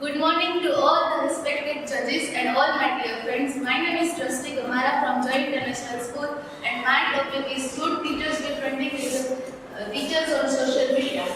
Good morning to all the respected judges and all my dear friends. My name is Trusty Gamara from Joy International School and my topic is Should Teachers Be Friendly with Teachers on Social Media?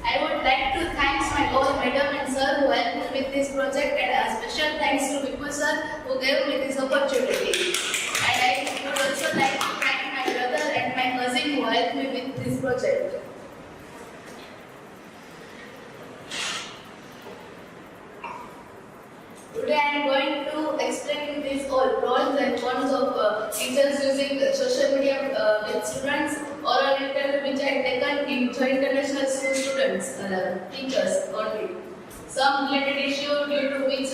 I would like to thank my all madam and sir who helped me with this project, and a special thanks to Vipul sir who gave me this opportunity. And I would also like to thank my brother and my cousin who helped me with this project. Today I am going to explain these all pros and cons of teachers using social media with students, or an interview which I have taken in Joy International School students, teachers only. Some related issue due to which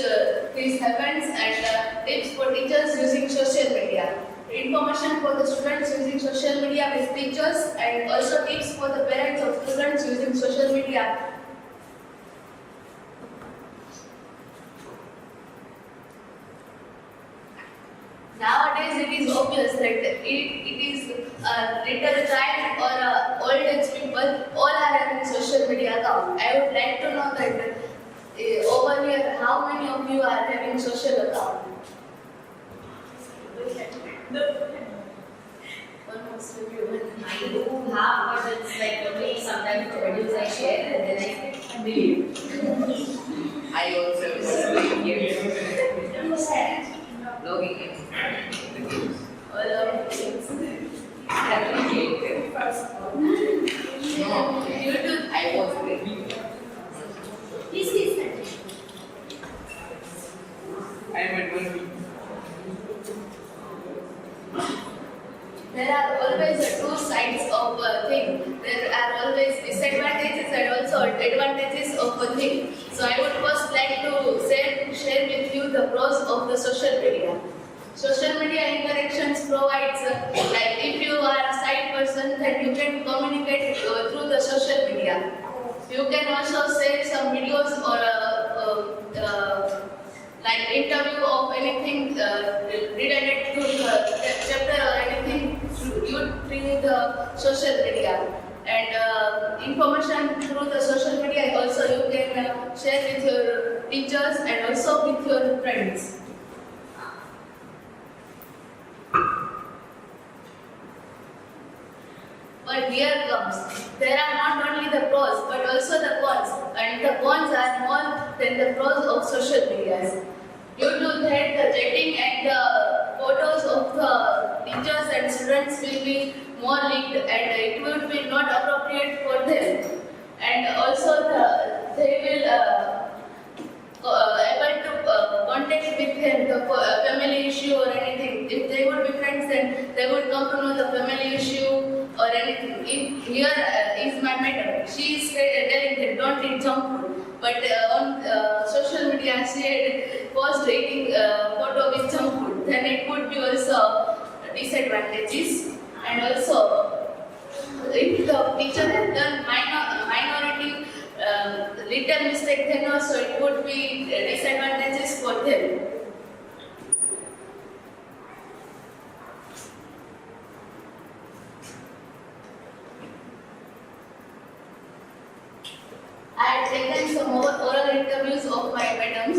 this happens, and tips for teachers using social media. Information for the students using social media with teachers, and also tips for the parents of students using social media. Nowadays, it is obvious that it is a little child or old age people, all are having social media account. I would like to know that over here, how many of you are having social account? Almost everyone. I do have, but it's like only sometimes the videos I share and then I delete. I also was here. Logging in. All of things. Applicated. No, YouTube. I was there. Please. I am at 1 There are always two sides of a thing. There are always disadvantages and also advantages of a thing. So I would first like to share with you the pros of the social media. Social media interactions provides, like if you are a side person, then you can communicate through the social media. You can also share some videos or like interview of anything related to the chapter or anything through the social media. And information through the social media also you can share with your teachers and also with your friends. But here comes, there are not only the pros but also the cons, and the cons are more than the pros of social media. Due to that, the chatting and the photos of the teachers and students will be more leaked, and it will be not appropriate for them. And also they will able to contact with them the family issue or anything. If they would be friends, then they would come to know the family issue or anything. If here is my madam, she is telling that don't eat junk food, but on social media she had post eating photo with junk food, then it would be also disadvantages. And also, if the teacher has done minority little mistake, then also it would be disadvantages for them. I had taken some oral interviews of my madams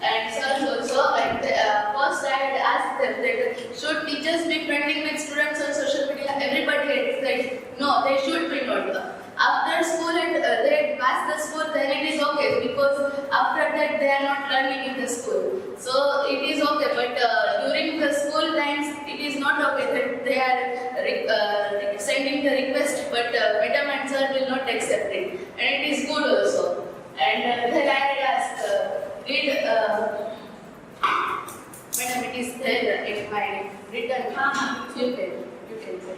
and sirs also, and first I had asked them that should teachers be friendly with students on social media? Everybody had said no, they should be not. After school and they had passed the school, then it is okay, because after that they are not learning in the school. So it is okay, but during the school times it is not okay that they are sending the request, but madam and sir will not accept it, and it is good also. And then I had asked, madam, it is there in my written. You can say.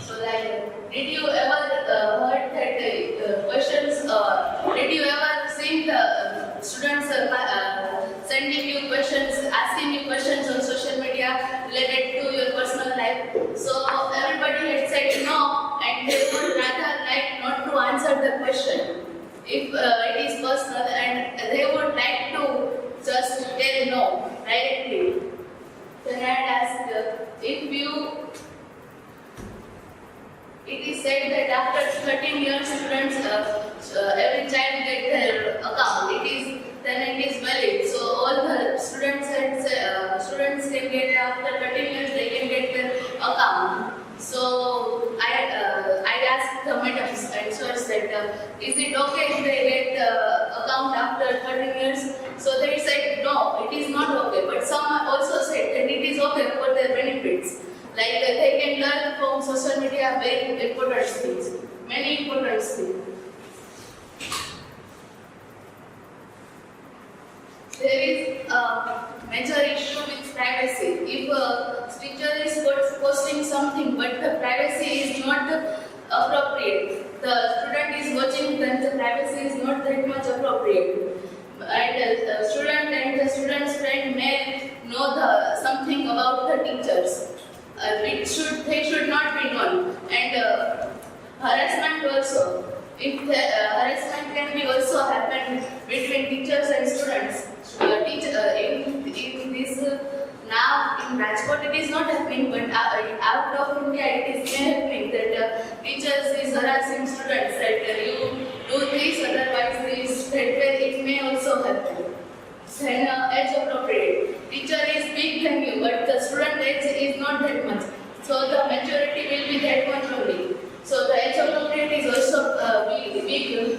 So, like, did you ever heard that questions? Did you ever see the students sending you questions, asking you questions on social media related to your personal life? So everybody had said no, and they would rather like not to answer the question if it is personal, and they would like to just tell no. said that after 13 years, students, every child get their account. Then it is valid. So all the students students can get after 13 years they can get their account. So I asked the madams and sirs that is it okay if they get account after 13 years? So they said no, it is not okay. But some also said that it is okay for their benefits. Like they can learn from social media very important things, many important things. There is a major issue with privacy. If a teacher is posting something but the privacy is not appropriate, the student is watching, then the privacy is not that much appropriate. And the student and the student's friend may know something about the teachers. They should not be known. And harassment also. Harassment can be also happen between teachers and students. In this now in Rajkot it is not happening, but out of India it is happening that teachers is harassing students that you do this, otherwise this, that way it may also happen. Then age appropriate. Teacher is big than you, but the student age is not that much. So the maturity will be that much only. So the age appropriate is also a big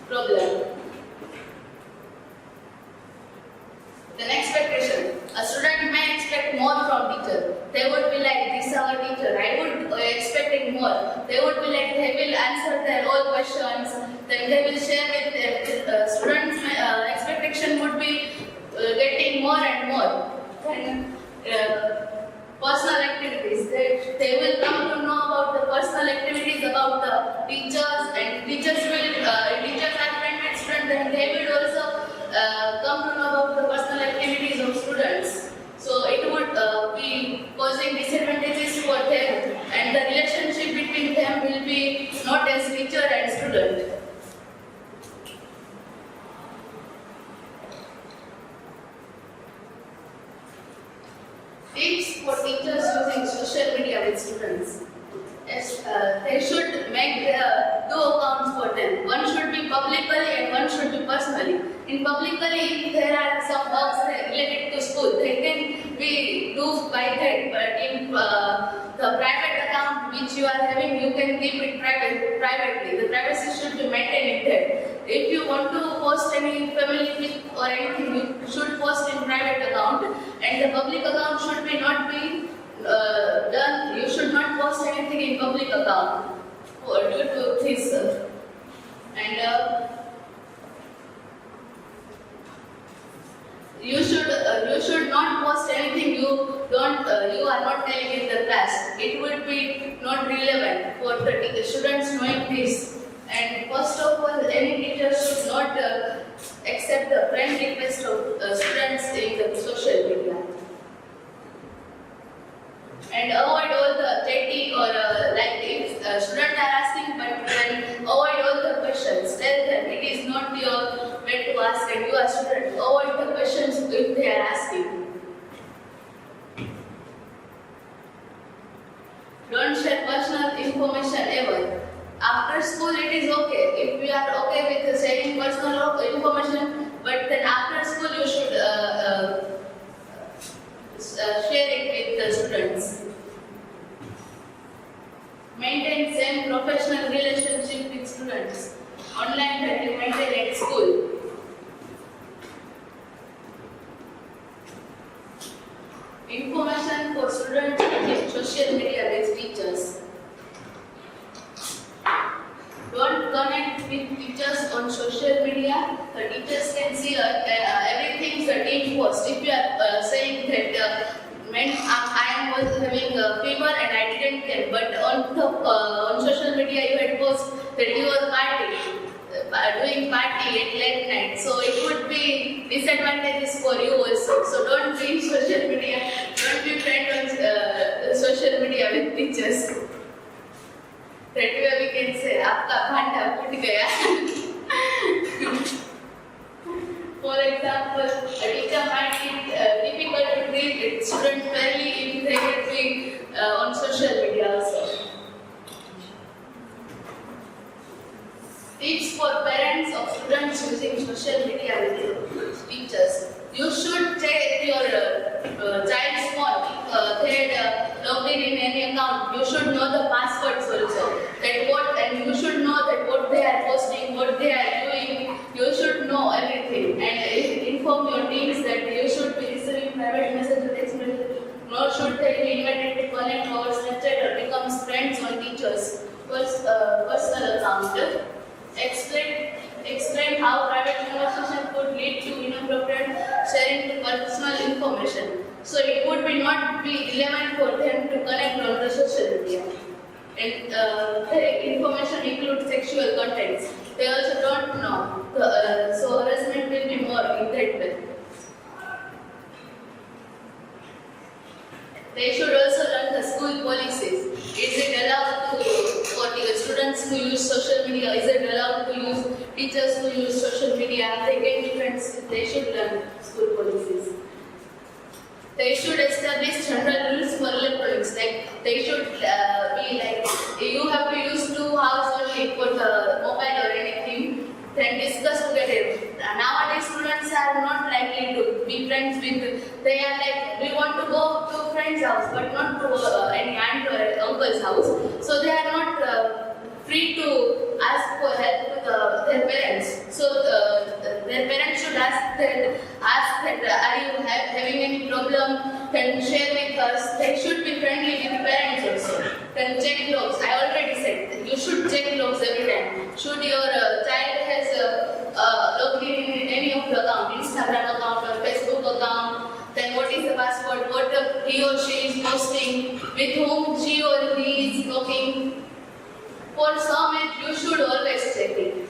problem. Then expectation. A student may expect more from teacher. They would be like, this is our teacher. I would expecting more. They would be like, they will answer their all questions. Then they will share with them. Students' expectation would be getting more and more. Then personal activities. They will come to know about the personal activities about the teachers, and teachers are friends with students, then they will also come to know about the personal activities of students. So it would be causing disadvantages for them, and the relationship between them will be not as teacher and student. Tips for teachers using social media with students. Yes, they should make two accounts for them. One should be publicly and one should be personally. In publicly, if there are some works related to school, they can be do by that. But in the private account which you are having, you can keep it privately. The privacy should be maintained in that. If you want to post any family pic or anything, you should post in private account, and the public account should be not be done. You should not post anything in public account due to this. And you should not post anything you are not telling in the class. It would be not relevant for the students knowing this. And first of all, any teacher should not accept the friend request of students in the social media. And avoid all the chatty or like if students are asking, but then avoid all the questions. Tell them it is not your way to ask, and you are student. Avoid the questions if they are asking. Don't share personal information ever. After school it is okay. If we are okay with sharing personal information, but then after school you should share it with the students. Maintain same professional relationship with students. Online that you maintain at school. Information for students in social media with teachers. Don't connect with teachers on social media. The teachers can see everything the team post. If you are saying that I was having a fever and I didn't tell, but on social media you had post that you were doing party at late night. So it would be disadvantages for you also. So don't be in social media. Don't be friend on social media with teachers. That way we can say, आपका भांडा फूट गया. For example, a teacher might be difficult to treat with students fairly if they get be on social media also. Tips for parents of students using social media with teachers. You should check your child's phone. They had logged in any account. You should know the passwords also. And you should know that what they are posting, what they are doing. You should know everything and inform your teams that you should be receiving private messages, text messages. Nor should they be invited to connect over Snapchat or become friends on teachers. Personal account. Explain how private conversation could lead to inappropriate sharing of personal information. So it would not be relevant for them to connect on the social media. And the information includes sexual contents. They also don't know. So harassment will be more in that way. They should also learn the school policies. Is it allowed for the students to use social media? Is it allowed to use teachers to use social media? They can be friends. They should learn school policies. They should establish general rules for electronics. Like they should be like you have to use 2 hours only for the mobile or anything. Then discuss together. Nowadays students are not likely to be friends with. They are like we want to go to friend's house, but not to any aunt or uncle's house. So they are not free to ask for help with their parents. So their parents should ask that are you having any problem? Then share with us. They should be friendly with parents also. Then check logs. I already said you should check logs every time. Should your child has logged in any of the account, Instagram account or Facebook account? Then what is the password? What he or she is posting? With whom she or he is talking? For some age, you should always check it.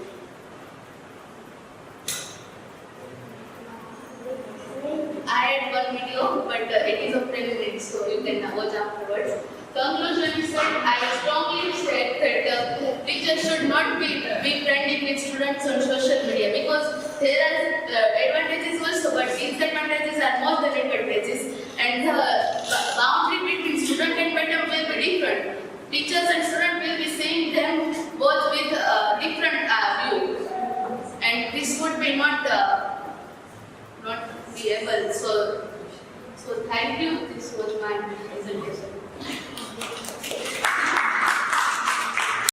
I had one video, but it is of 10 minutes, so you can watch afterwards. Conclusion is that I strongly said that teachers should not be friendly with students on social media because there are advantages also, but disadvantages are more than advantages, and the boundary between student and parent will be different. Teachers and students will be seeing them both with different view, and this would be not be able. So thank you. This was my